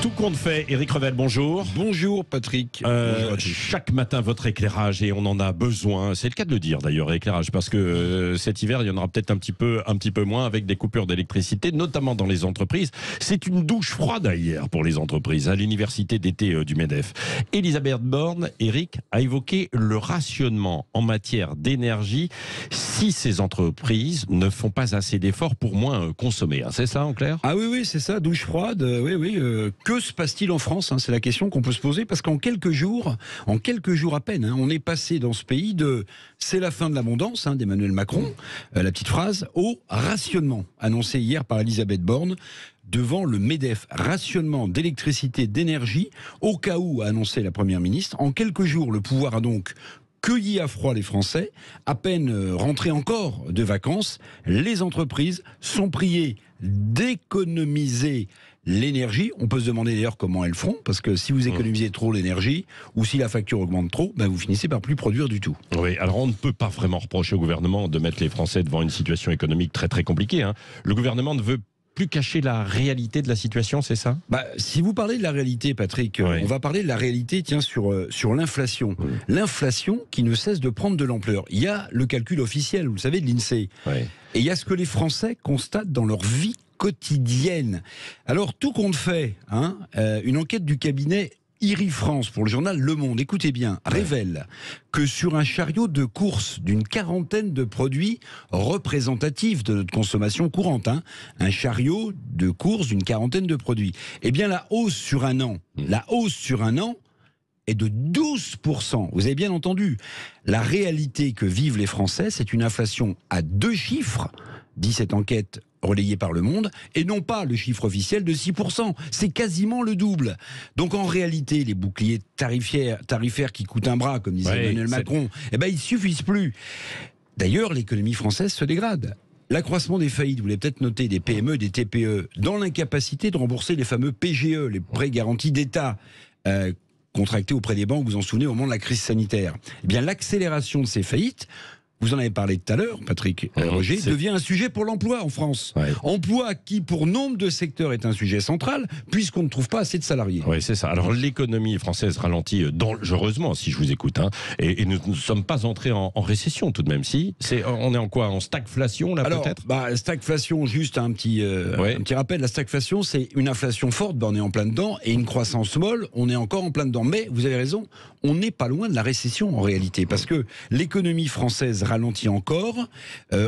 Tout compte fait, Éric Revel, bonjour. Bonjour Patrick. Bonjour à tous. Chaque matin, votre éclairage, et on en a besoin. C'est le cas de le dire d'ailleurs, éclairage, parce que cet hiver, il y en aura peut-être un petit peu moins avec des coupures d'électricité, notamment dans les entreprises. C'est une douche froide hier pour les entreprises, à l'université d'été du MEDEF. Elisabeth Borne, Éric, a évoqué le rationnement en matière d'énergie si ces entreprises ne font pas assez d'efforts pour moins consommer. C'est ça en clair ? Ah oui, c'est ça, douche froide. Oui. Que se passe-t-il en France ? C'est la question qu'on peut se poser, parce qu'en quelques jours à peine, on est passé dans ce pays de « c'est la fin de l'abondance » d'Emmanuel Macron, la petite phrase, au rationnement annoncé hier par Elisabeth Borne devant le MEDEF. Rationnement d'électricité, d'énergie, au cas où, a annoncé la Première ministre. En quelques jours, le pouvoir a donc cueilli à froid les Français, à peine rentrés encore de vacances. Les entreprises sont priées d'économiser l'énergie. On peut se demander d'ailleurs comment elles feront, parce que si vous économisez trop l'énergie, ou si la facture augmente trop, vous finissez par plus produire du tout. Oui, alors on ne peut pas vraiment reprocher au gouvernement de mettre les Français devant une situation économique très très compliquée. Le gouvernement ne veut plus cacher la réalité de la situation, c'est ça ? Si vous parlez de la réalité, Patrick, on va parler de la réalité sur l'inflation. L'inflation qui ne cesse de prendre de l'ampleur. Il y a le calcul officiel, vous le savez, de l'INSEE. Et il y a ce que les Français constatent dans leur vie quotidienne. Alors, tout compte fait, une enquête du cabinet IRI France pour le journal Le Monde, écoutez bien, révèle que sur un chariot de course d'une quarantaine de produits représentatifs de notre consommation courante, un chariot de course d'une quarantaine de produits, eh bien la hausse sur un an est de 12%. Vous avez bien entendu. La réalité que vivent les Français, c'est une inflation à 2 chiffres, dit cette enquête relayé par Le Monde, et non pas le chiffre officiel de 6%. C'est quasiment le double. Donc en réalité, les boucliers tarifaires qui coûtent un bras, comme disait Emmanuel Macron, ils ne suffisent plus. D'ailleurs, l'économie française se dégrade. L'accroissement des faillites, vous l'avez peut-être noté, des PME, des TPE, dans l'incapacité de rembourser les fameux PGE, les prêts garantis d'État, contractés auprès des banques, vous vous en souvenez, au moment de la crise sanitaire. Eh bien, l'accélération de ces faillites, vous en avez parlé tout à l'heure, Patrick Roger, devient un sujet pour l'emploi en France. Emploi qui, pour nombre de secteurs, est un sujet central, puisqu'on ne trouve pas assez de salariés. Oui, c'est ça. Alors, l'économie française ralentit dangereusement, si je vous écoute. Et nous ne sommes pas entrés en récession, tout de même. On est en quoi ? En stagflation, là, peut-être ? Stagflation, juste un petit rappel. La stagflation, c'est une inflation forte, on est en plein dedans, et une croissance molle, on est encore en plein dedans. Mais, vous avez raison, on n'est pas loin de la récession, en réalité, parce que l'économie française ralentit encore.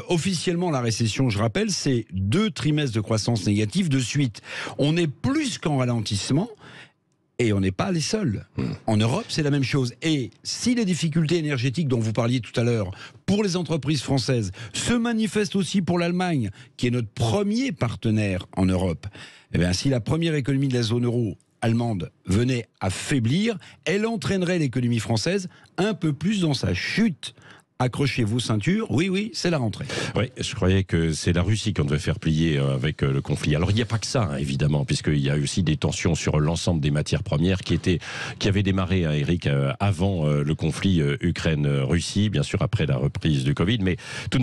Officiellement, la récession, je rappelle, c'est 2 trimestres de croissance négative de suite. On est plus qu'en ralentissement, et on n'est pas les seuls. En Europe, c'est la même chose. Et si les difficultés énergétiques dont vous parliez tout à l'heure, pour les entreprises françaises, se manifestent aussi pour l'Allemagne, qui est notre premier partenaire en Europe, si la première économie de la zone euro allemande venait à faiblir, elle entraînerait l'économie française un peu plus dans sa chute. Accrochez vos ceintures, oui, c'est la rentrée. Oui, je croyais que c'est la Russie qu'on devait faire plier avec le conflit. Alors il n'y a pas que ça, évidemment, puisqu'il y a aussi des tensions sur l'ensemble des matières premières qui avaient démarré, Éric, avant le conflit Ukraine-Russie, bien sûr après la reprise du Covid, mais tout de même.